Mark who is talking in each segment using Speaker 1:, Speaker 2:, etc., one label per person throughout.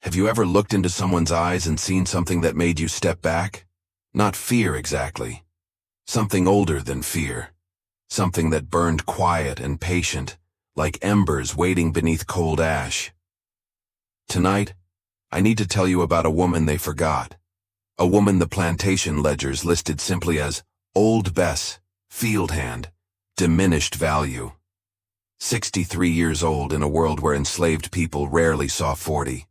Speaker 1: Have you ever looked into someone's eyes and seen something that made you step back? Not fear exactly. Something older than fear. Something that burned quiet and patient, like embers waiting beneath cold ash. Tonight, I need to tell you about a woman they forgot. A woman the plantation ledgers listed simply as Old Bess, field hand, diminished value. 63 years old in a world where enslaved people rarely saw 40.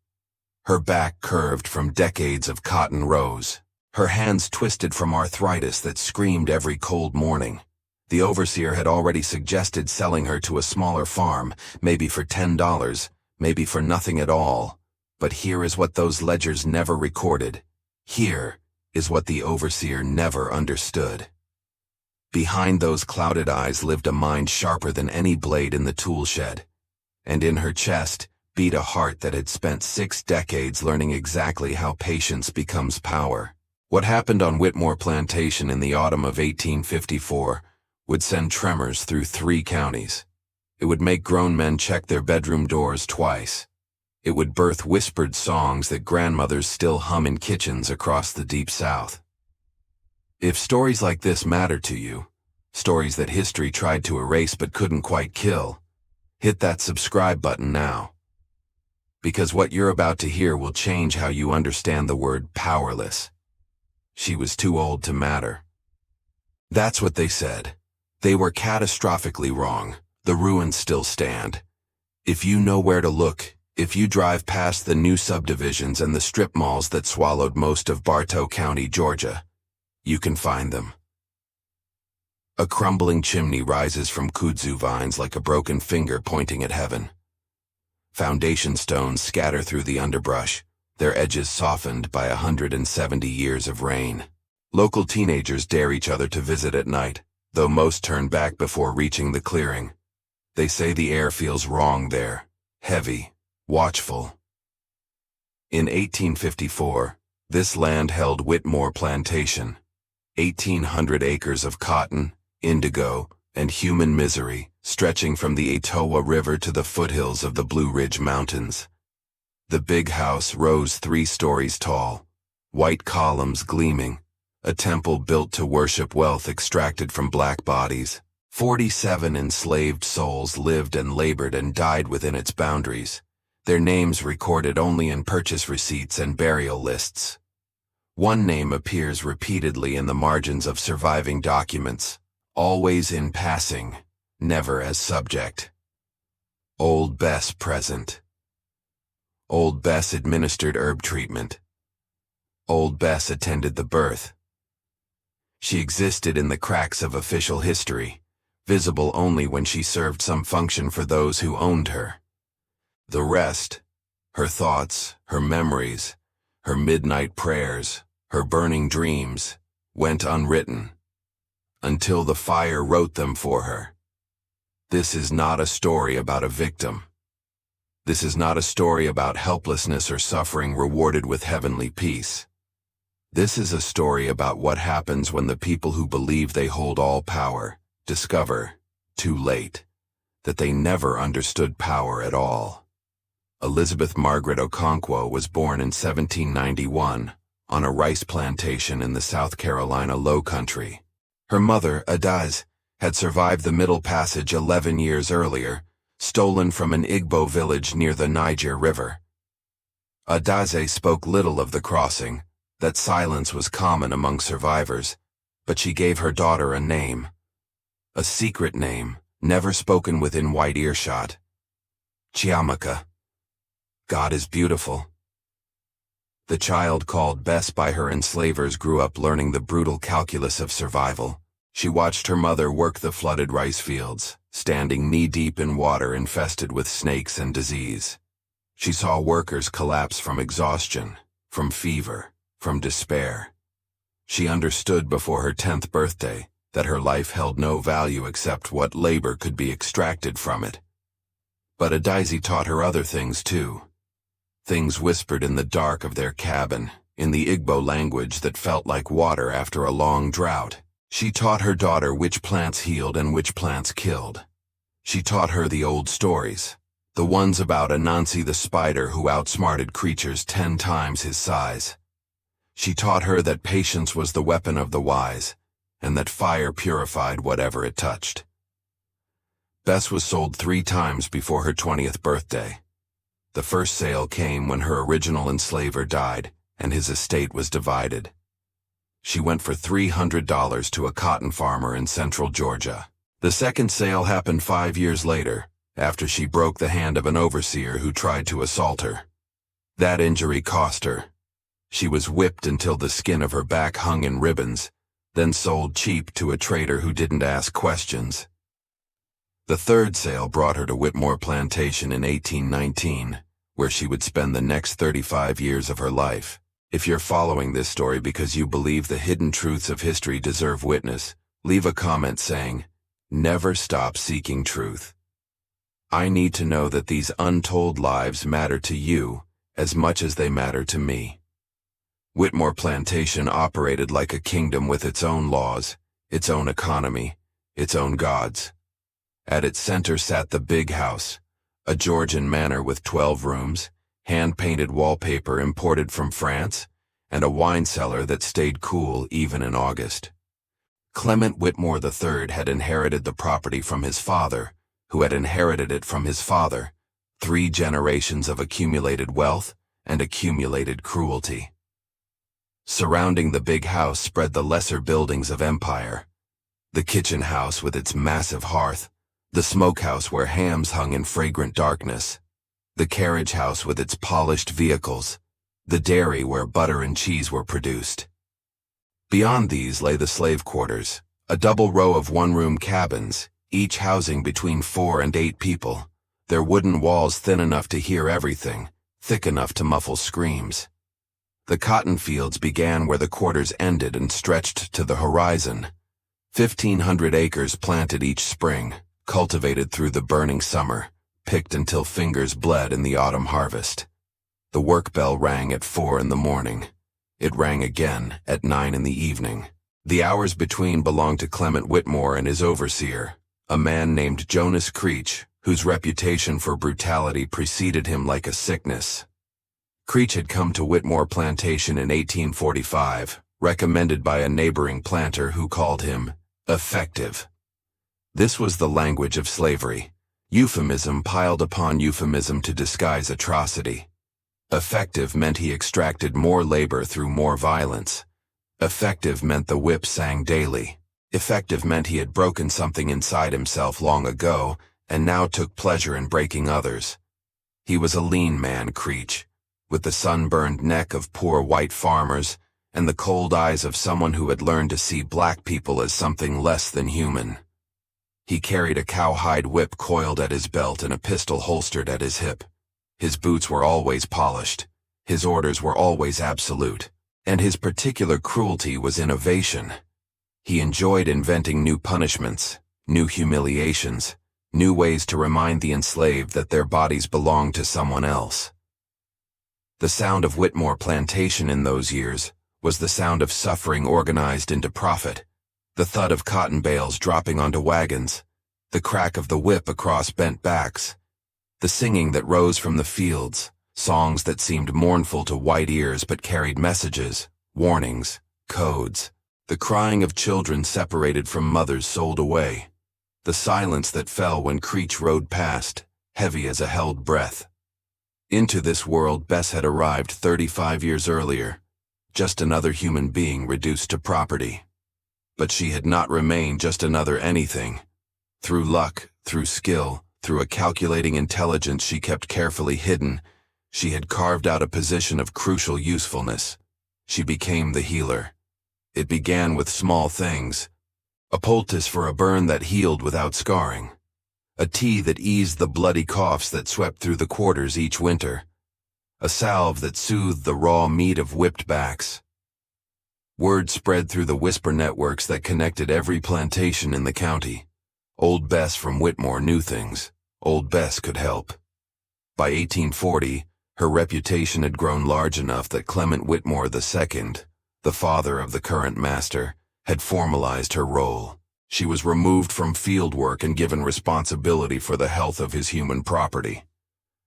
Speaker 1: Her back curved from decades of cotton rows. Her hands twisted from arthritis that screamed every cold morning. The overseer had already suggested selling her to a smaller farm, maybe for $10, maybe for nothing at all. But here is what those ledgers never recorded. Here is what the overseer never understood. Behind those clouded eyes lived a mind sharper than any blade in the tool shed. And in her chest beat a heart that had spent 6 decades learning exactly how patience becomes power. What happened on Whitmore Plantation in the autumn of 1854 would send tremors through 3 counties. It would make grown men check their bedroom doors twice. It would birth whispered songs that grandmothers still hum in kitchens across the Deep South. If stories like this matter to you, stories that history tried to erase but couldn't quite kill, hit that subscribe button now. Because what you're about to hear will change how you understand the word powerless. She was too old to matter. That's what they said. They were catastrophically wrong. The ruins still stand. If you know where to look, if you drive past the new subdivisions and the strip malls that swallowed most of Bartow County, Georgia, you can find them. A crumbling chimney rises from kudzu vines like a broken finger pointing at heaven. Foundation stones scatter through the underbrush, their edges softened by 170 years of rain. Local teenagers dare each other to visit at night, though most turn back before reaching the clearing. They say the air feels wrong there, heavy, watchful. In 1854, this land held Whitmore Plantation, 1,800 acres of cotton, indigo, and human misery, stretching from the Etowah River to the foothills of the Blue Ridge Mountains. The big house rose 3 stories tall, white columns gleaming, a temple built to worship wealth extracted from black bodies. 47 enslaved souls lived and labored and died within its boundaries, their names recorded only in purchase receipts and burial lists. One name appears repeatedly in the margins of surviving documents, always in passing, never as subject. Old Bess present. Old Bess administered herb treatment. Old Bess attended the birth. She existed in the cracks of official history, visible only when she served some function for those who owned her. The rest, her thoughts, her memories, her midnight prayers, her burning dreams, went unwritten, until the fire wrote them for her. This is not a story about a victim. This is not a story about helplessness or suffering rewarded with heavenly peace. This is a story about what happens when the people who believe they hold all power discover, too late, that they never understood power at all. Elizabeth Margaret Okonkwo was born in 1791 on a rice plantation in the South Carolina Low Country. Her mother, Adaz, had survived the Middle Passage 11 years earlier, stolen from an Igbo village near the Niger River. Adaze spoke little of the crossing, that silence was common among survivors, but she gave her daughter a name. A secret name, never spoken within wide earshot. Chiamaka. God is beautiful. The child called Bess by her enslavers grew up learning the brutal calculus of survival. She watched her mother work the flooded rice fields, standing knee-deep in water infested with snakes and disease. She saw workers collapse from exhaustion, from fever, from despair. She understood before her 10th birthday that her life held no value except what labor could be extracted from it. But Adaeze taught her other things too. Things whispered in the dark of their cabin, in the Igbo language that felt like water after a long drought. She taught her daughter which plants healed and which plants killed. She taught her the old stories, The ones about Anansi the spider who outsmarted creatures 10 times his size. She taught her that patience was the weapon of the wise, and that fire purified whatever it touched. Bess was sold 3 times before her 20th birthday. The first sale came when her original enslaver died, and his estate was divided. She went for $300 to a cotton farmer in central Georgia. The second sale happened 5 years later, after she broke the hand of an overseer who tried to assault her. That injury cost her. She was whipped until the skin of her back hung in ribbons, then sold cheap to a trader who didn't ask questions. The third sale brought her to Whitmore Plantation in 1819, where she would spend the next 35 years of her life. If you're following this story because you believe the hidden truths of history deserve witness, leave a comment saying, "Never stop seeking truth." I need to know that these untold lives matter to you as much as they matter to me. Whitmore Plantation operated like a kingdom with its own laws, its own economy, its own gods. At its center sat the Big House, a Georgian manor with 12 rooms, hand-painted wallpaper imported from France, and a wine cellar that stayed cool even in August. Clement Whitmore III had inherited the property from his father, who had inherited it from his father, 3 generations of accumulated wealth and accumulated cruelty. Surrounding the Big House spread the lesser buildings of empire. The kitchen house with its massive hearth, the smokehouse where hams hung in fragrant darkness, the carriage house with its polished vehicles, the dairy where butter and cheese were produced. Beyond these lay the slave quarters, a double row of one-room cabins, each housing between 4 and 8 people, their wooden walls thin enough to hear everything, thick enough to muffle screams. The cotton fields began where the quarters ended and stretched to the horizon. 1,500 acres planted each spring, cultivated through the burning summer, picked until fingers bled in the autumn harvest. The work bell rang at 4 in the morning. It rang again at 9 in the evening. The hours between belonged to Clement Whitmore and his overseer, a man named Jonas Creech, whose reputation for brutality preceded him like a sickness. Creech had come to Whitmore Plantation in 1845, recommended by a neighboring planter who called him effective. This was the language of slavery, euphemism piled upon euphemism to disguise atrocity. Effective meant he extracted more labor through more violence. Effective meant the whip sang daily. Effective meant he had broken something inside himself long ago and now took pleasure in breaking others. He was a lean man, Creech, with the sunburned neck of poor white farmers and the cold eyes of someone who had learned to see black people as something less than human. He carried a cowhide whip coiled at his belt and a pistol holstered at his hip. His boots were always polished. His orders were always absolute. And his particular cruelty was innovation. He enjoyed inventing new punishments, new humiliations, new ways to remind the enslaved that their bodies belonged to someone else. The sound of Whitmore Plantation in those years was the sound of suffering organized into profit, the thud of cotton bales dropping onto wagons, the crack of the whip across bent backs, the singing that rose from the fields, songs that seemed mournful to white ears but carried messages, warnings, codes, the crying of children separated from mothers sold away, the silence that fell when Creech rode past, heavy as a held breath. Into this world Bess had arrived 35 years earlier, just another human being reduced to property. But she had not remained just another anything. Through luck, through skill, through a calculating intelligence she kept carefully hidden, she had carved out a position of crucial usefulness. She became the healer. It began with small things. A poultice for a burn that healed without scarring. A tea that eased the bloody coughs that swept through the quarters each winter. A salve that soothed the raw meat of whipped backs. Word spread through the whisper networks that connected every plantation in the county. Old Bess from Whitmore knew things. Old Bess could help. By 1840, her reputation had grown large enough that Clement Whitmore II, the father of the current master, had formalized her role. She was removed from field work and given responsibility for the health of his human property.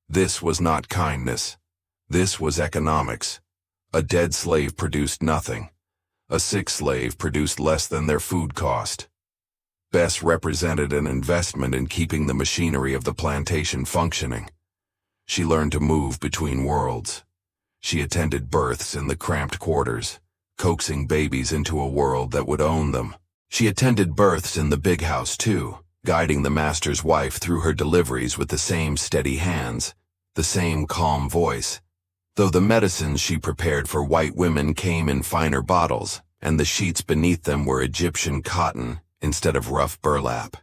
Speaker 1: This was not kindness. This was economics. A dead slave produced nothing. A sick slave produced less than their food cost. Bess represented an investment in keeping the machinery of the plantation functioning. She learned to move between worlds. She attended births in the cramped quarters, coaxing babies into a world that would own them. She attended births in the big house too, guiding the master's wife through her deliveries with the same steady hands, the same calm voice, though the medicines she prepared for white women came in finer bottles, and the sheets beneath them were Egyptian cotton instead of rough burlap.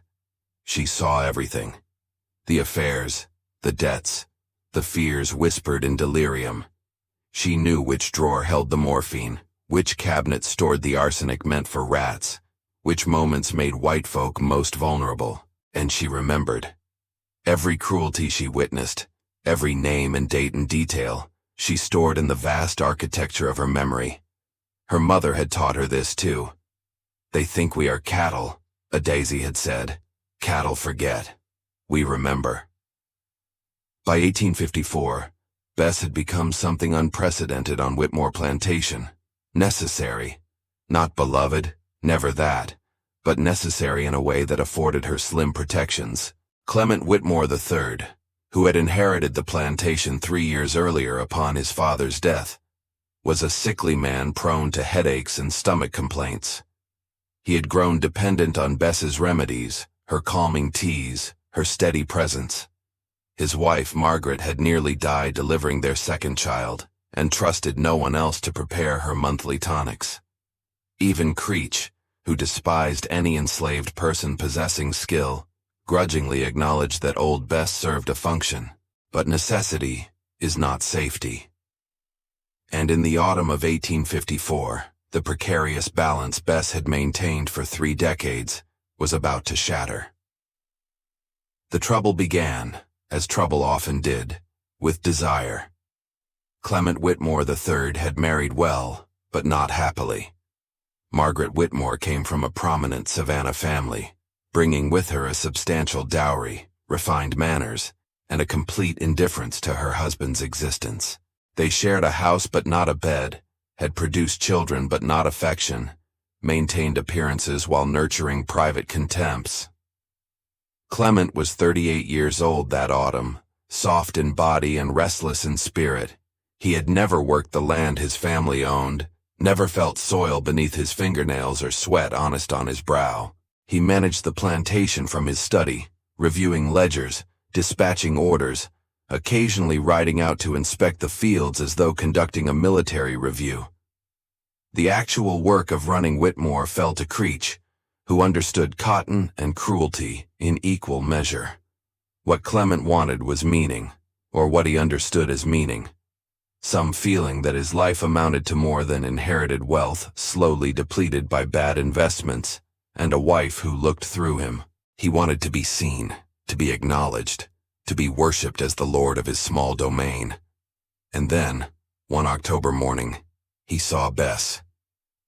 Speaker 1: She saw everything. The affairs, the debts, the fears whispered in delirium. She knew which drawer held the morphine, which cabinet stored the arsenic meant for rats, which moments made white folk most vulnerable, and she remembered. Every cruelty she witnessed, every name and date and detail, she stored in the vast architecture of her memory. Her mother had taught her this too. "They think we are cattle," a daisy had said. "Cattle forget. We remember." By 1854, Bess had become something unprecedented on Whitmore Plantation. Necessary. Not beloved, never that, but necessary in a way that afforded her slim protections. Clement Whitmore III, who had inherited the plantation 3 years earlier upon his father's death, was a sickly man prone to headaches and stomach complaints. He had grown dependent on Bess's remedies, her calming teas, her steady presence. His wife, Margaret, had nearly died delivering their second child, and trusted no one else to prepare her monthly tonics. Even Creech, who despised any enslaved person possessing skill, grudgingly acknowledged that old Bess served a function, but necessity is not safety. And in the autumn of 1854, the precarious balance Bess had maintained for 3 decades was about to shatter. The trouble began, as trouble often did, with desire. Clement Whitmore III had married well, but not happily. Margaret Whitmore came from a prominent Savannah family, bringing with her a substantial dowry, refined manners, and a complete indifference to her husband's existence. They shared a house but not a bed, had produced children but not affection, maintained appearances while nurturing private contempts. Clement was 38 years old that autumn, soft in body and restless in spirit. He had never worked the land his family owned, never felt soil beneath his fingernails or sweat honest on his brow. He managed the plantation from his study, reviewing ledgers, dispatching orders, occasionally riding out to inspect the fields as though conducting a military review. The actual work of running Whitmore fell to Creech, who understood cotton and cruelty in equal measure. What Clement wanted was meaning, or what he understood as meaning. Some feeling that his life amounted to more than inherited wealth slowly depleted by bad investments, and a wife who looked through him. He wanted to be seen, to be acknowledged, to be worshipped as the lord of his small domain. And then, one October morning, he saw Bess.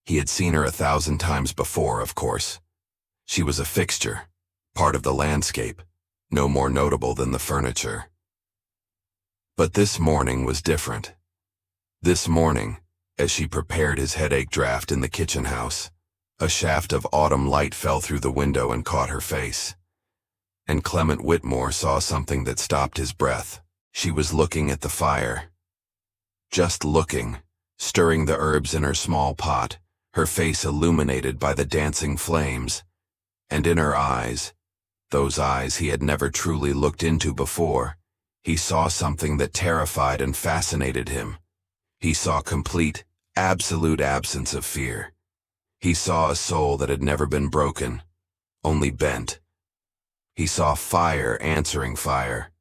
Speaker 1: He had seen her 1,000 times before, of course. She was a fixture, part of the landscape, no more notable than the furniture. But this morning was different. This morning, as she prepared his headache draft in the kitchen house, a shaft of autumn light fell through the window and caught her face. And Clement Whitmore saw something that stopped his breath. She was looking at the fire. Just looking, stirring the herbs in her small pot, her face illuminated by the dancing flames. And in her eyes, those eyes he had never truly looked into before, he saw something that terrified and fascinated him. He saw complete, absolute absence of fear. He saw a soul that had never been broken, only bent. He saw fire answering fire.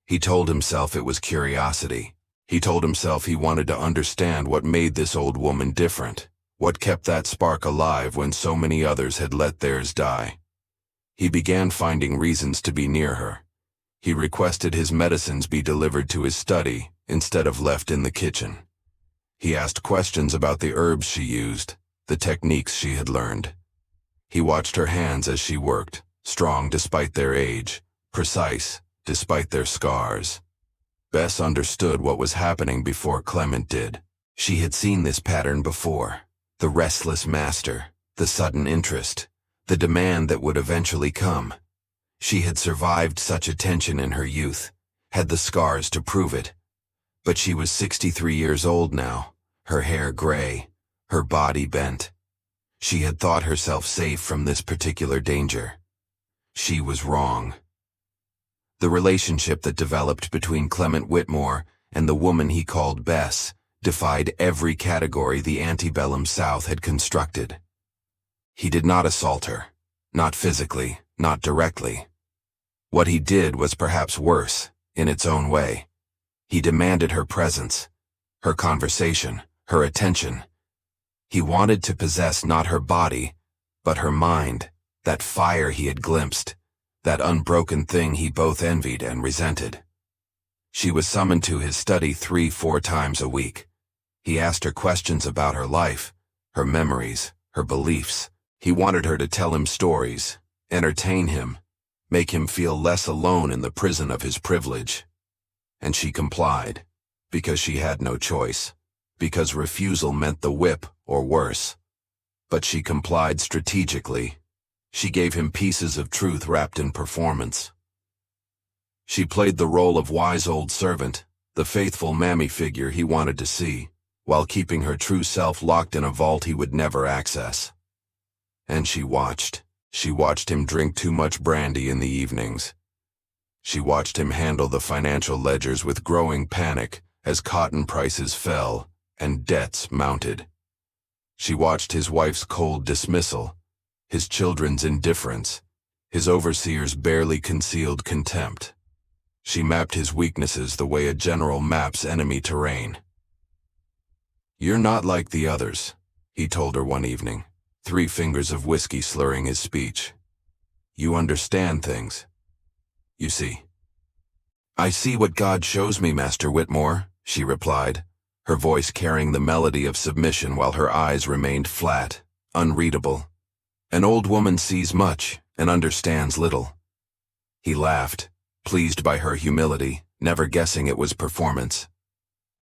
Speaker 1: He told himself it was curiosity. He told himself he wanted to understand what made this old woman different, what kept that spark alive when so many others had let theirs die. He began finding reasons to be near her. He requested his medicines be delivered to his study instead of left in the kitchen. He asked questions about the herbs she used, the techniques she had learned. He watched her hands as she worked, strong despite their age, precise despite their scars. Bess understood what was happening before Clement did. She had seen this pattern before. The restless master, the sudden interest, the demand that would eventually come. She had survived such attention in her youth, had the scars to prove it. But she was 63 years old now, her hair gray, her body bent. She had thought herself safe from this particular danger. She was wrong. The relationship that developed between Clement Whitmore and the woman he called Bess defied every category the antebellum South had constructed. He did not assault her, not physically, not directly. What he did was perhaps worse, in its own way. He demanded her presence, her conversation, her attention. He wanted to possess not her body, but her mind, that fire he had glimpsed, that unbroken thing he both envied and resented. She was summoned to his study 3-4 times a week. He asked her questions about her life, her memories, her beliefs. He wanted her to tell him stories, entertain him, make him feel less alone in the prison of his privilege. And she complied, because she had no choice, because refusal meant the whip or worse. But she complied strategically. She gave him pieces of truth wrapped in performance. She played the role of wise old servant, the faithful mammy figure he wanted to see, while keeping her true self locked in a vault he would never access. And she watched. She watched him drink too much brandy in the evenings. She watched him handle the financial ledgers with growing panic as cotton prices fell and debts mounted. She watched his wife's cold dismissal, his children's indifference, his overseer's barely concealed contempt. She mapped his weaknesses the way a general maps enemy terrain. "You're not like the others," he told her one evening, 3 fingers of whiskey slurring his speech. "You understand things. You see." "I see what God shows me, Master Whitmore," she replied, her voice carrying the melody of submission while her eyes remained flat, unreadable. "An old woman sees much and understands little." He laughed, pleased by her humility, never guessing it was performance.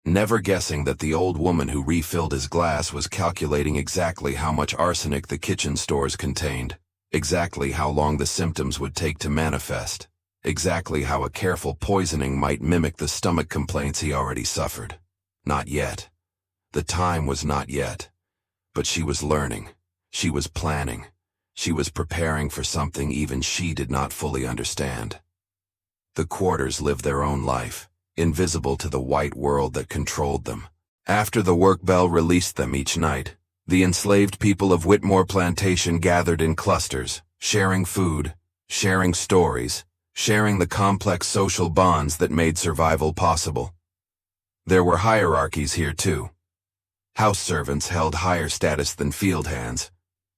Speaker 1: Never guessing that the old woman who refilled his glass was calculating exactly how much arsenic the kitchen stores contained, exactly how long the symptoms would take to manifest, exactly how a careful poisoning might mimic the stomach complaints he already suffered. Not yet. The time was not yet. But she was learning. She was planning. She was preparing for something even she did not fully understand. The quarters lived their own life, invisible to the white world that controlled them. After the work bell released them each night, the enslaved people of Whitmore Plantation gathered in clusters, sharing food, sharing stories, sharing the complex social bonds that made survival possible. There were hierarchies here too. House servants held higher status than field hands.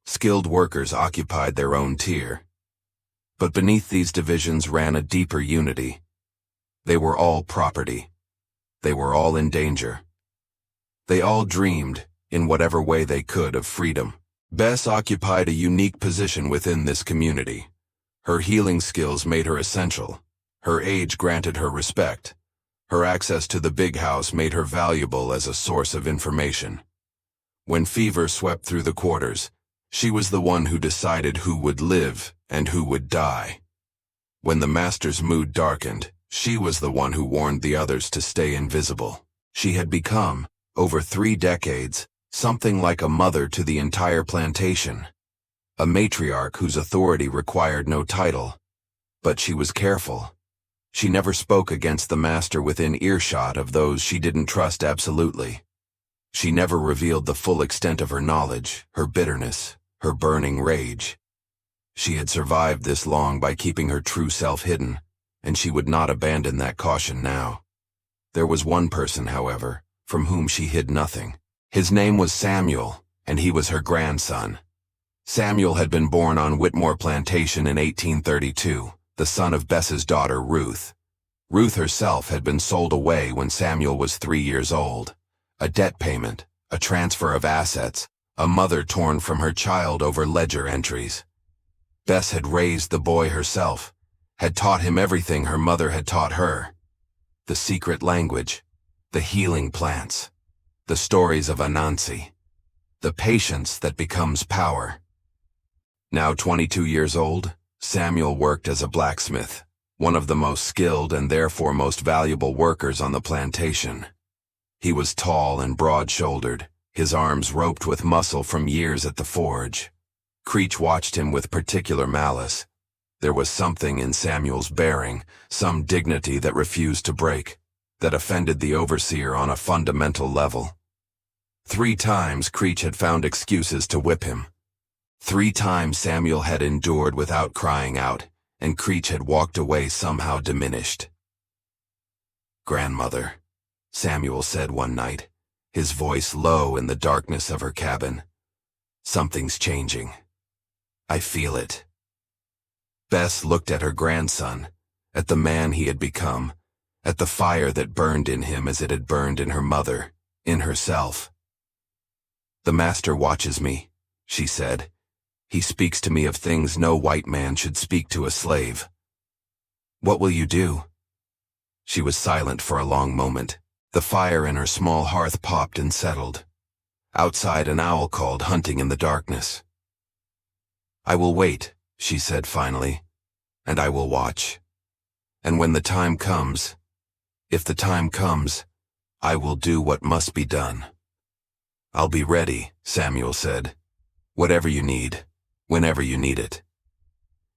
Speaker 1: Skilled workers occupied their own tier. But beneath these divisions ran a deeper unity. They were all property. They were all in danger. They all dreamed, in whatever way they could, of freedom. Bess occupied a unique position within this community. Her healing skills made her essential. Her age granted her respect. Her access to the big house made her valuable as a source of information. When fever swept through the quarters, she was the one who decided who would live and who would die. When the master's mood darkened, she was the one who warned the others to stay invisible. She had become, over 3 decades, something like a mother to the entire plantation. A matriarch whose authority required no title. But she was careful. She never spoke against the master within earshot of those she didn't trust absolutely. She never revealed the full extent of her knowledge, her bitterness, her burning rage. She had survived this long by keeping her true self hidden, and she would not abandon that caution now. There was one person, however, from whom she hid nothing. His name was Samuel, and he was her grandson. Samuel had been born on Whitmore Plantation in 1832, the son of Bess's daughter Ruth. Ruth herself had been sold away when Samuel was 3 years old. A debt payment, a transfer of assets, a mother torn from her child over ledger entries. Bess had raised the boy herself, had taught him everything her mother had taught her. the secret language, the healing plants, the stories of Anansi, the patience that becomes power. Now 22 years old, Samuel worked as a blacksmith, one of the most skilled and therefore most valuable workers on the plantation. He was tall and broad-shouldered, his arms roped with muscle from years at the forge. Creech watched him with particular malice. There was something in Samuel's bearing, some dignity that refused to break, that offended the overseer on a fundamental level. 3 times Creech had found excuses to whip him. 3 times Samuel had endured without crying out, and Creech had walked away somehow diminished. "Grandmother," Samuel said one night, his voice low in the darkness of her cabin. "Something's changing. I feel it." Bess looked at her grandson, at the man he had become, at the fire that burned in him as it had burned in her mother, in herself. "The master watches me," she said. "He speaks to me of things no white man should speak to a slave. What will you do?" She was silent for a long moment. The fire in her small hearth popped and settled. Outside, an owl called, hunting in the darkness. "I will wait," she said finally, "and I will watch. And when the time comes, if the time comes, I will do what must be done." "I'll be ready," Samuel said. "Whatever you need, whenever you need it."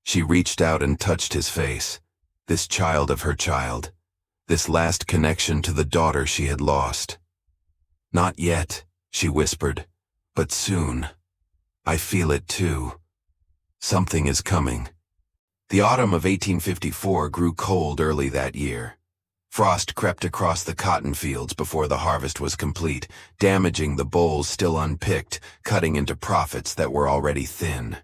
Speaker 1: She reached out and touched his face, this child of her child, this last connection to the daughter she had lost. "Not yet," she whispered, "but soon. I feel it too. Something is coming." The autumn of 1854 grew cold early that year. Frost crept across the cotton fields before the harvest was complete, damaging the bolls still unpicked, cutting into profits that were already thin.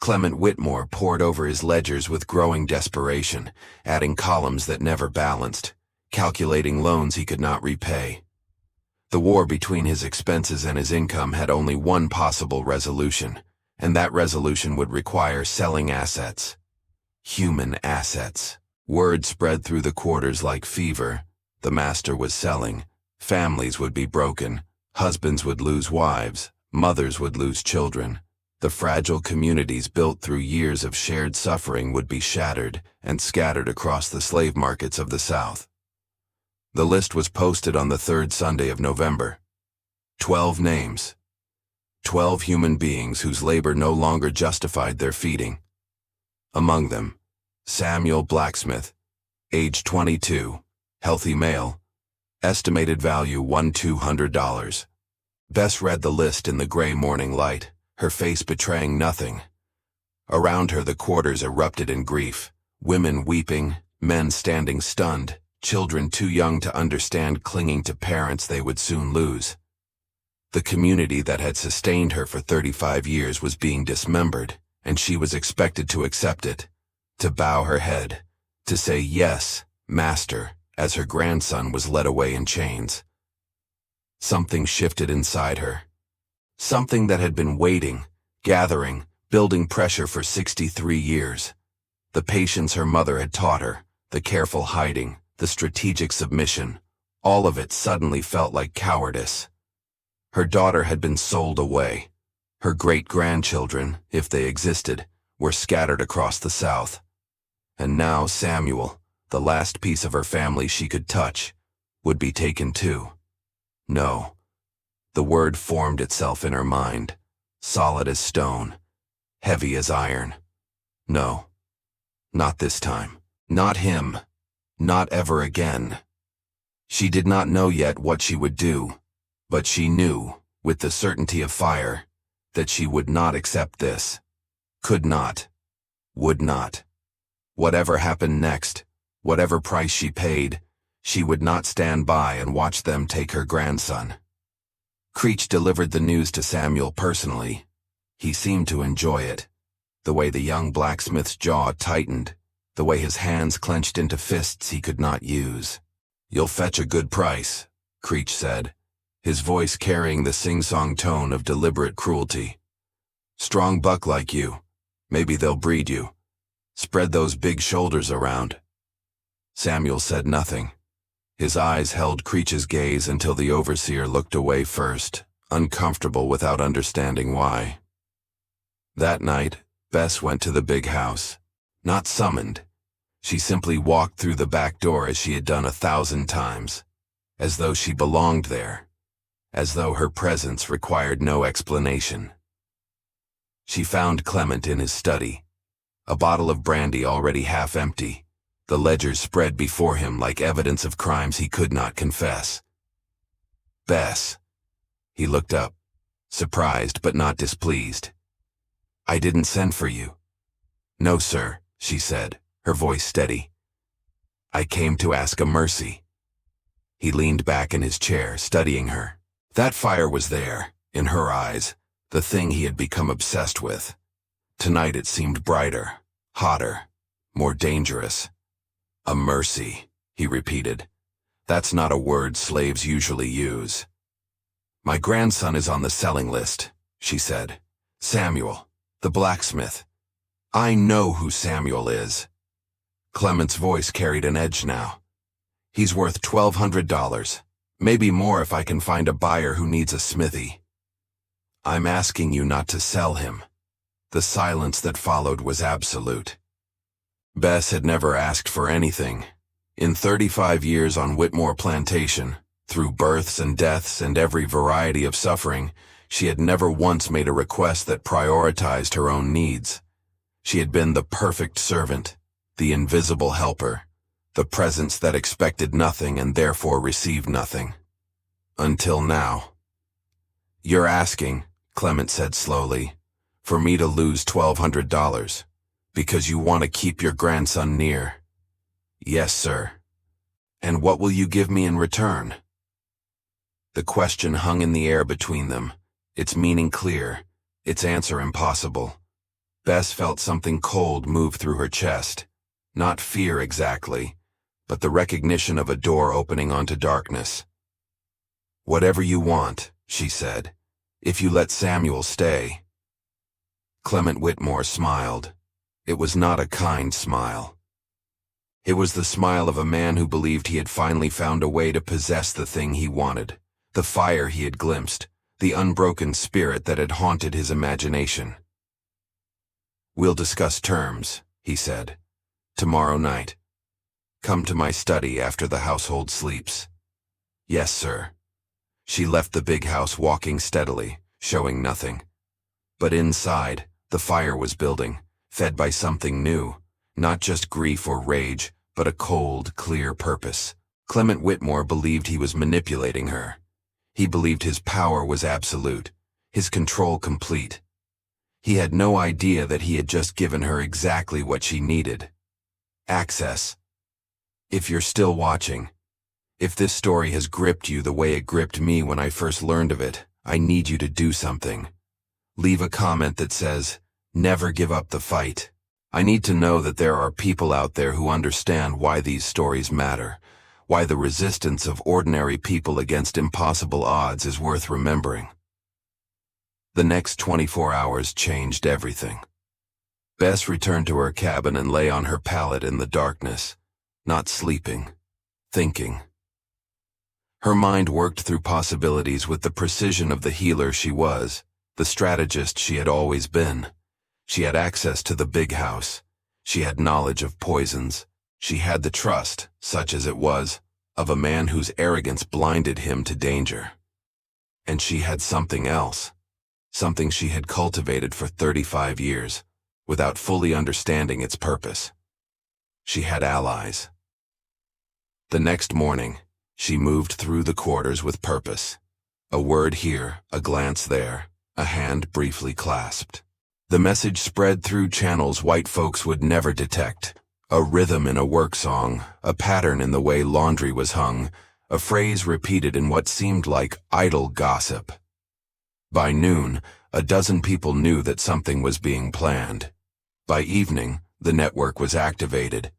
Speaker 1: Clement Whitmore pored over his ledgers with growing desperation, adding columns that never balanced, calculating loans he could not repay. The war between his expenses and his income had only one possible resolution, and that resolution would require selling assets. Human assets. Word spread through the quarters like fever. The master was selling. Families would be broken. Husbands would lose wives. Mothers would lose children. The fragile communities built through years of shared suffering would be shattered and scattered across the slave markets of the South. The list was posted on the 3rd Sunday of November. 12 names. 12 human beings whose labor no longer justified their feeding. Among them, Samuel Blacksmith, age 22, healthy male, estimated value $1,200. Bess read the list in the gray morning light, her face betraying nothing. Around her the quarters erupted in grief, women weeping, men standing stunned, children too young to understand clinging to parents they would soon lose. The community that had sustained her for 35 years was being dismembered, and she was expected to accept it, to bow her head, to say yes, master, as her grandson was led away in chains. Something shifted inside her. Something that had been waiting, gathering, building pressure for 63 years. The patience her mother had taught her, the careful hiding, the strategic submission, all of it suddenly felt like cowardice. Her daughter had been sold away. Her great-grandchildren, if they existed, were scattered across the South. And now Samuel, the last piece of her family she could touch, would be taken too. No. The word formed itself in her mind, solid as stone, heavy as iron. No. Not this time. Not him. Not ever again. She did not know yet what she would do, but she knew, with the certainty of fire, that she would not accept this. Could not. Would not. Whatever happened next, whatever price she paid, she would not stand by and watch them take her grandson. Creech delivered the news to Samuel personally. He seemed to enjoy it. The way the young blacksmith's jaw tightened, the way his hands clenched into fists he could not use. "You'll fetch a good price," Creech said, his voice carrying the sing-song tone of deliberate cruelty. "Strong buck like you. Maybe they'll breed you. Spread those big shoulders around." Samuel said nothing. His eyes held Creech's gaze until the overseer looked away first, uncomfortable without understanding why. That night, Bess went to the big house. Not summoned. She simply walked through the back door as she had done 1,000 times, as though she belonged there, as though her presence required no explanation. She found Clement in his study, a bottle of brandy already half empty, the ledgers spread before him like evidence of crimes he could not confess. "Bess." He looked up, surprised but not displeased. "I didn't send for you." "No, sir," she said, her voice steady. "I came to ask a mercy." He leaned back in his chair, studying her. That fire was there, in her eyes, the thing he had become obsessed with. Tonight it seemed brighter, hotter, more dangerous. "A mercy," he repeated. "That's not a word slaves usually use." "My grandson is on the selling list," she said. "Samuel, the blacksmith. I know who Samuel is." Clement's voice carried an edge now. "He's worth $1,200, maybe more if I can find a buyer who needs a smithy." "I'm asking you not to sell him." The silence that followed was absolute. Bess had never asked for anything. In 35 years on Whitmore Plantation, through births and deaths and every variety of suffering, she had never once made a request that prioritized her own needs. She had been the perfect servant, the invisible helper, the presence that expected nothing and therefore received nothing. Until now. "You're asking," Clement said slowly, "for me to lose $1,200, because you want to keep your grandson near." "Yes, sir." "And what will you give me in return?" The question hung in the air between them, its meaning clear, its answer impossible. Bess felt something cold move through her chest. Not fear exactly, but the recognition of a door opening onto darkness. "Whatever you want," she said, "if you let Samuel stay." Clement Whitmore smiled. It was not a kind smile. It was the smile of a man who believed he had finally found a way to possess the thing he wanted, the fire he had glimpsed, the unbroken spirit that had haunted his imagination. "We'll discuss terms," he said. "Tomorrow night. Come to my study after the household sleeps." "Yes, sir." She left the big house walking steadily, showing nothing. But inside, the fire was building, fed by something new, not just grief or rage, but a cold, clear purpose. Clement Whitmore believed he was manipulating her. He believed his power was absolute, his control complete. He had no idea that he had just given her exactly what she needed. Access. If you're still watching, if this story has gripped you the way it gripped me when I first learned of it, I need you to do something. Leave a comment that says, "Never give up the fight." I need to know that there are people out there who understand why these stories matter, why the resistance of ordinary people against impossible odds is worth remembering. The next 24 hours changed everything. Bess returned to her cabin and lay on her pallet in the darkness, not sleeping, thinking. Her mind worked through possibilities with the precision of the healer she was, the strategist she had always been. She had access to the big house. She had knowledge of poisons. She had the trust, such as it was, of a man whose arrogance blinded him to danger. And she had something else, something she had cultivated for 35 years, without fully understanding its purpose. She had allies. The next morning, she moved through the quarters with purpose. A word here, a glance there, a hand briefly clasped. The message spread through channels white folks would never detect. A rhythm in a work song, a pattern in the way laundry was hung, a phrase repeated in what seemed like idle gossip. By noon, a dozen people knew that something was being planned. By evening, the network was activated.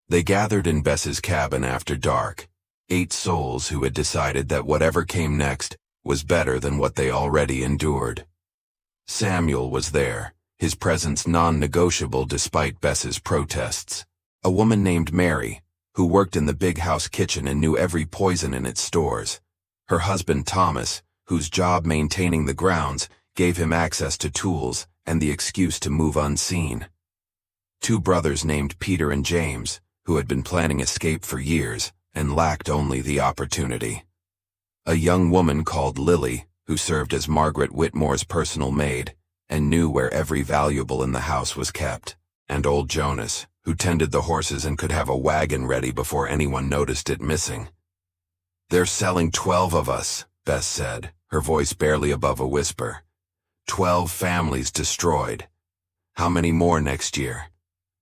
Speaker 1: They gathered in Bess's cabin after dark, 8 souls who had decided that whatever came next was better than what they already endured. Samuel was there, his presence non-negotiable despite Bess's protests. A woman named Mary, who worked in the big house kitchen and knew every poison in its stores. Her husband Thomas, whose job maintaining the grounds gave him access to tools and the excuse to move unseen. Two brothers named Peter and James, who had been planning escape for years and lacked only the opportunity. A young woman called Lily, who served as Margaret Whitmore's personal maid and knew where every valuable in the house was kept, and old Jonas, who tended the horses and could have a wagon ready before anyone noticed it missing. "They're selling 12 of us," Bess said, her voice barely above a whisper. 12 families destroyed. How many more next year?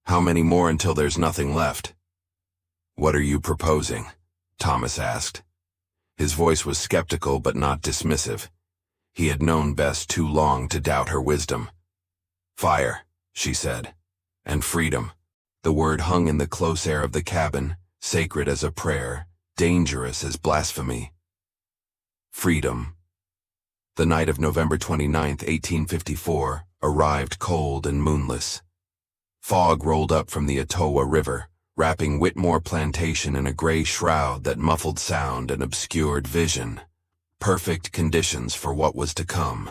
Speaker 1: How many more until there's nothing left? "What are you proposing?" Thomas asked. His voice was skeptical but not dismissive. He had known Bess too long to doubt her wisdom. "Fire," she said, "and freedom." The word hung in the close air of the cabin, sacred as a prayer, dangerous as blasphemy. Freedom. The night of November 29, 1854, arrived cold and moonless. Fog rolled up from the Etowah River, wrapping Whitmore Plantation in a gray shroud that muffled sound and obscured vision. Perfect conditions for what was to come.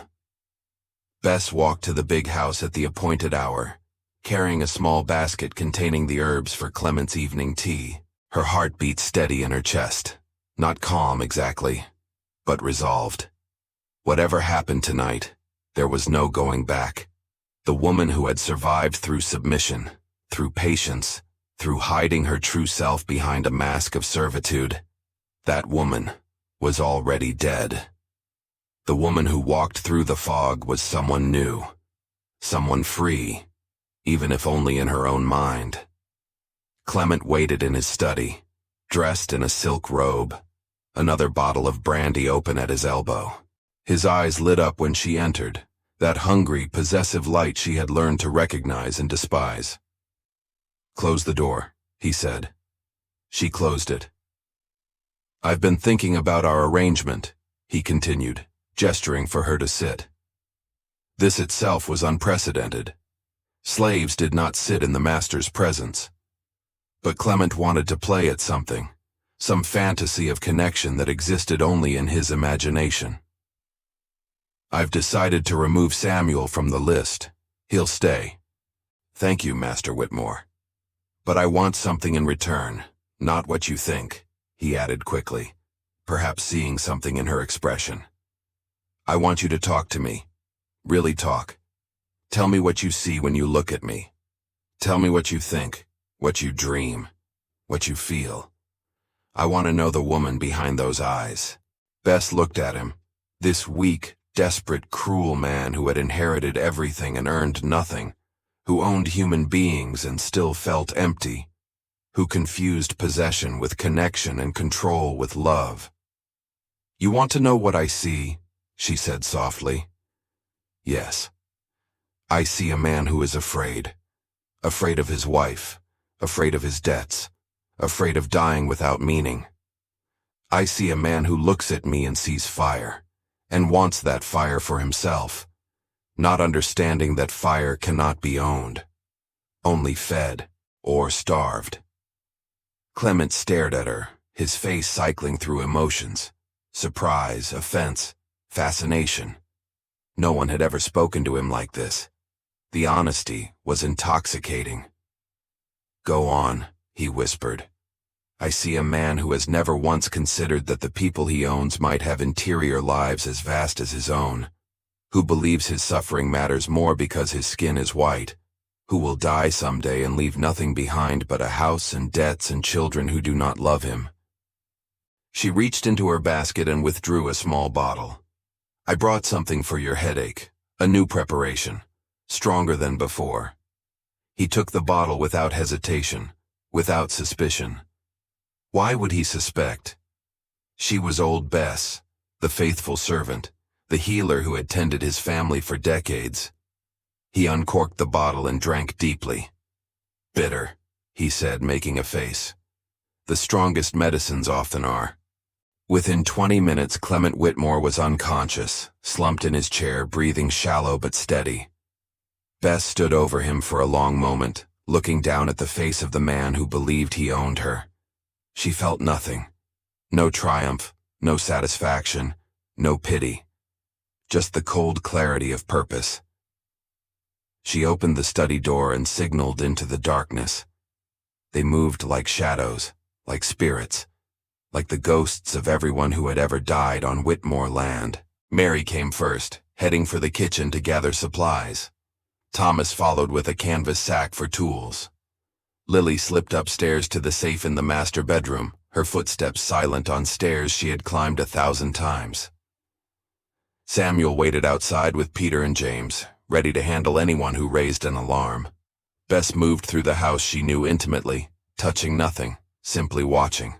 Speaker 1: Bess walked to the big house at the appointed hour, carrying a small basket containing the herbs for Clement's evening tea. Her heart beat steady in her chest, not calm exactly, but resolved. Whatever happened tonight, there was no going back. The woman who had survived through submission, through patience, through hiding her true self behind a mask of servitude, that woman was already dead. The woman who walked through the fog was someone new, someone free, even if only in her own mind. Clement waited in his study, dressed in a silk robe, another bottle of brandy open at his elbow. His eyes lit up when she entered, that hungry, possessive light she had learned to recognize and despise. "Close the door," he said. She closed it. "I've been thinking about our arrangement," he continued, gesturing for her to sit. This itself was unprecedented. Slaves did not sit in the master's presence. But Clement wanted to play at something, some fantasy of connection that existed only in his imagination. "I've decided to remove Samuel from the list. He'll stay." "Thank you, Master Whitmore. But I want something in return, not what you think," he added quickly, perhaps seeing something in her expression. "I want you to talk to me. Really talk. Tell me what you see when you look at me. Tell me what you think, what you dream, what you feel. I want to know the woman behind those eyes." Bess looked at him, this weak, desperate, cruel man who had inherited everything and earned nothing, who owned human beings and still felt empty, who confused possession with connection and control with love. "You want to know what I see?" she said softly. "Yes. I see a man who is afraid. Afraid of his wife, afraid of his debts, afraid of dying without meaning. I see a man who looks at me and sees fire, and wants that fire for himself, not understanding that fire cannot be owned, only fed or starved." Clement stared at her, his face cycling through emotions, surprise, offense, fascination. No one had ever spoken to him like this. The honesty was intoxicating. "Go on," he whispered. "I see a man who has never once considered that the people he owns might have interior lives as vast as his own, who believes his suffering matters more because his skin is white, who will die someday and leave nothing behind but a house and debts and children who do not love him." She reached into her basket and withdrew a small bottle. "I brought something for your headache, a new preparation, stronger than before." He took the bottle without hesitation, without suspicion. Why would he suspect? She was old Bess, the faithful servant, the healer who had tended his family for decades. He uncorked the bottle and drank deeply. "Bitter," he said, making a face. "The strongest medicines often are." Within 20 minutes, Clement Whitmore was unconscious, slumped in his chair, breathing shallow but steady. Bess stood over him for a long moment, looking down at the face of the man who believed he owned her, She felt nothing. No triumph, no satisfaction, no pity. Just the cold clarity of purpose. She opened the study door and signaled into the darkness. They moved like shadows, like spirits, like the ghosts of everyone who had ever died on Whitmore land. Mary came first, heading for the kitchen to gather supplies. Thomas followed with a canvas sack for tools. Lily slipped upstairs to the safe in the master bedroom, her footsteps silent on stairs she had climbed 1,000 times. Samuel waited outside with Peter and James, ready to handle anyone who raised an alarm. Bess moved through the house she knew intimately, touching nothing, simply watching.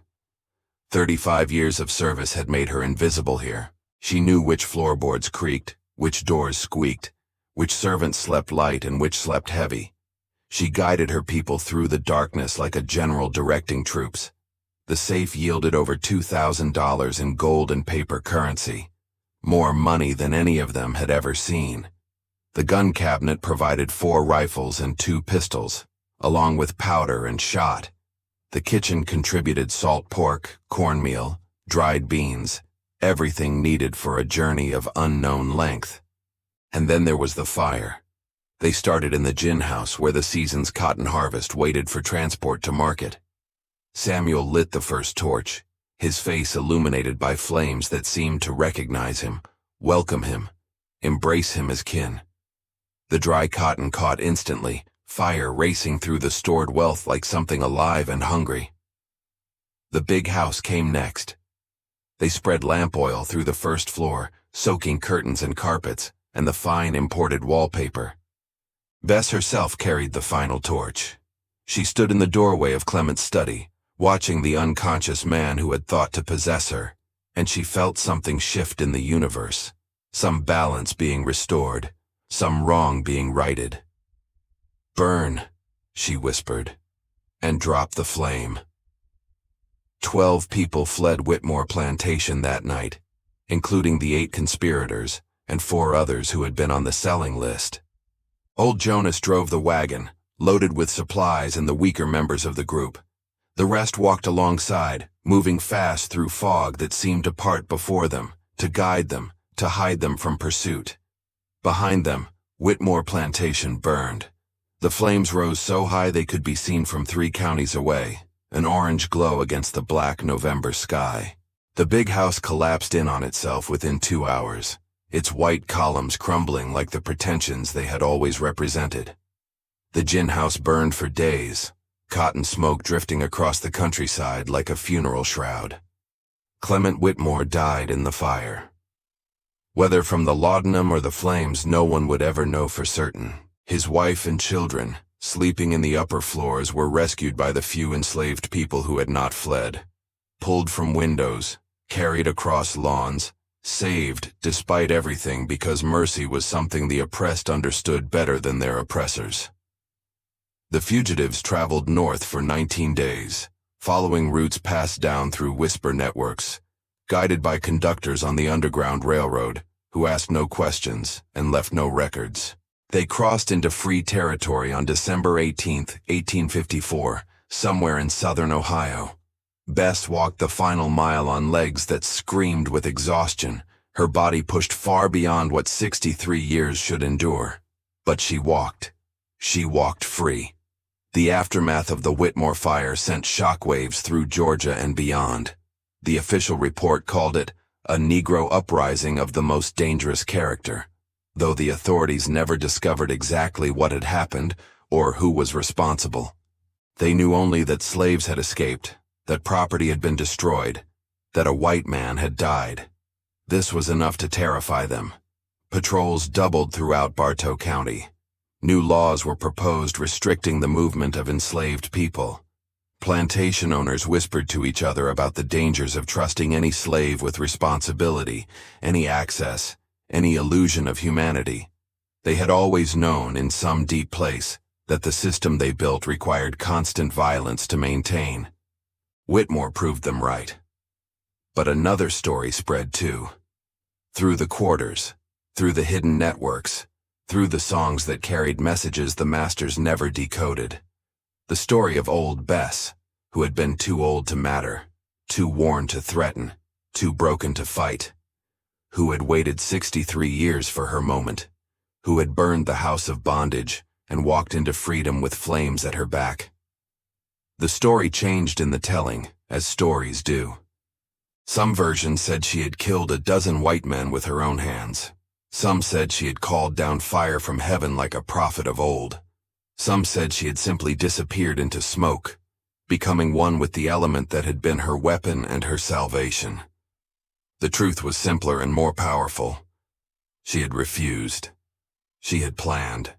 Speaker 1: 35 years of service had made her invisible here. She knew which floorboards creaked, which doors squeaked, which servants slept light and which slept heavy. She guided her people through the darkness like a general directing troops. The safe yielded over $2,000 in gold and paper currency, more money than any of them had ever seen. The gun cabinet provided 4 rifles and 2 pistols, along with powder and shot. The kitchen contributed salt pork, cornmeal, dried beans, everything needed for a journey of unknown length. And then there was the fire. They started in the gin house where the season's cotton harvest waited for transport to market. Samuel lit the first torch, his face illuminated by flames that seemed to recognize him, welcome him, embrace him as kin. The dry cotton caught instantly, fire racing through the stored wealth like something alive and hungry. The big house came next. They spread lamp oil through the first floor, soaking curtains and carpets, and the fine imported wallpaper. Bess herself carried the final torch. She stood in the doorway of Clement's study, watching the unconscious man who had thought to possess her, and she felt something shift in the universe, some balance being restored, some wrong being righted. "Burn," she whispered, and dropped the flame. 12 people fled Whitmore Plantation that night, including the 8 conspirators and 4 others who had been on the selling list. Old Jonas drove the wagon, loaded with supplies and the weaker members of the group. The rest walked alongside, moving fast through fog that seemed to part before them, to guide them, to hide them from pursuit. Behind them, Whitmore Plantation burned. The flames rose so high they could be seen from 3 counties away, an orange glow against the black November sky. The big house collapsed in on itself within 2 hours, its white columns crumbling like the pretensions they had always represented. The gin house burned for days, cotton smoke drifting across the countryside like a funeral shroud. Clement Whitmore died in the fire. Whether from the laudanum or the flames, no one would ever know for certain. His wife and children, sleeping in the upper floors, were rescued by the few enslaved people who had not fled. Pulled from windows, carried across lawns, saved despite everything because mercy was something the oppressed understood better than their oppressors. The fugitives traveled north for 19 days, following routes passed down through whisper networks, guided by conductors on the Underground Railroad, who asked no questions and left no records. They crossed into free territory on December 18, 1854, somewhere in southern Ohio. Bess walked the final mile on legs that screamed with exhaustion, her body pushed far beyond what 63 years should endure. But she walked. She walked free. The aftermath of the Whitmore fire sent shockwaves through Georgia and beyond. The official report called it a Negro uprising of the most dangerous character, though the authorities never discovered exactly what had happened or who was responsible. They knew only that slaves had escaped, that property had been destroyed, that a white man had died. This was enough to terrify them. Patrols doubled throughout Bartow County. New laws were proposed restricting the movement of enslaved people. Plantation owners whispered to each other about the dangers of trusting any slave with responsibility, any access, any illusion of humanity. They had always known, in some deep place, that the system they built required constant violence to maintain. Whitmore proved them right. But another story spread too. Through the quarters, through the hidden networks, through the songs that carried messages the masters never decoded. The story of Old Bess, who had been too old to matter, too worn to threaten, too broken to fight, who had waited 63 years for her moment, who had burned the house of bondage and walked into freedom with flames at her back. The story changed in the telling, as stories do. Some versions said she had killed a dozen white men with her own hands. Some said she had called down fire from heaven like a prophet of old. Some said she had simply disappeared into smoke, becoming one with the element that had been her weapon and her salvation. The truth was simpler and more powerful. She had refused. She had planned.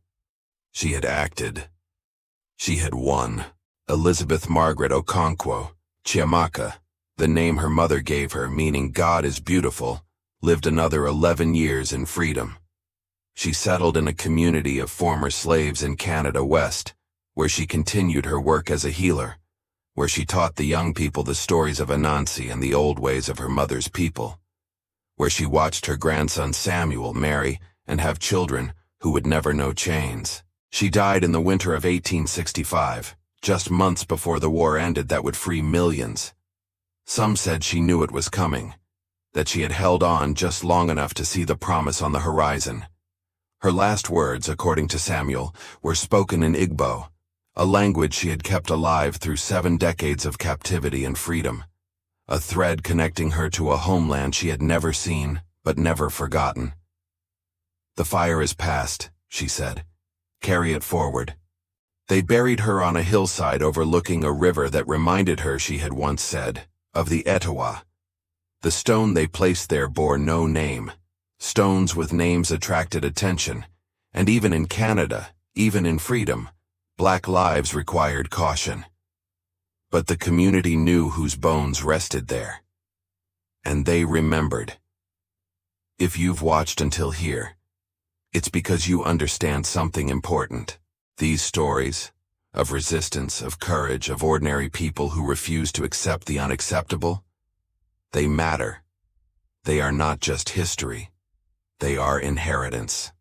Speaker 1: She had acted. She had won. Elizabeth Margaret Okonkwo, Chiamaka, the name her mother gave her, meaning God is beautiful, lived another 11 years in freedom. She settled in a community of former slaves in Canada West, where she continued her work as a healer, where she taught the young people the stories of Anansi and the old ways of her mother's people, where she watched her grandson Samuel marry and have children who would never know chains. She died in the winter of 1865, just months before the war ended that would free millions. Some said she knew it was coming, that she had held on just long enough to see the promise on the horizon. Her last words, according to Samuel, were spoken in Igbo, a language she had kept alive through 7 decades of captivity and freedom, a thread connecting her to a homeland she had never seen, but never forgotten. "The fire is past," she said. "Carry it forward." They buried her on a hillside overlooking a river that reminded her, she had once said, of the Etowah. The stone they placed there bore no name. Stones with names attracted attention, and even in Canada, even in freedom, black lives required caution. But the community knew whose bones rested there. And they remembered. If you've watched until here, it's because you understand something important. These stories, of resistance, of courage, of ordinary people who refuse to accept the unacceptable, they matter. They are not just history. They are inheritance.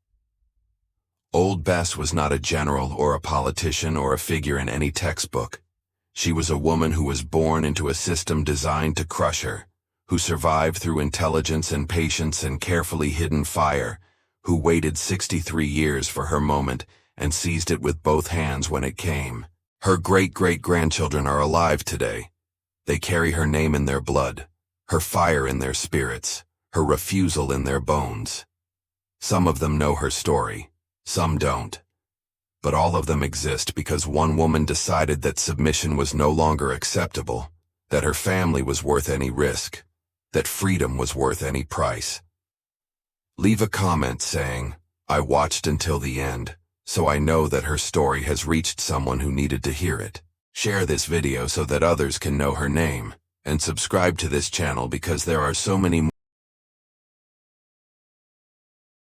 Speaker 1: Old Bess was not a general or a politician or a figure in any textbook. She was a woman who was born into a system designed to crush her, who survived through intelligence and patience and carefully hidden fire, who waited 63 years for her moment and seized it with both hands when it came. Her great-great-grandchildren are alive today. They carry her name in their blood, her fire in their spirits, her refusal in their bones. Some of them know her story, some don't. But all of them exist because one woman decided that submission was no longer acceptable, that her family was worth any risk, that freedom was worth any price. Leave a comment saying, "I watched until the end," so I know that her story has reached someone who needed to hear it. Share this video so that others can know her name, and subscribe to this channel because there are so many more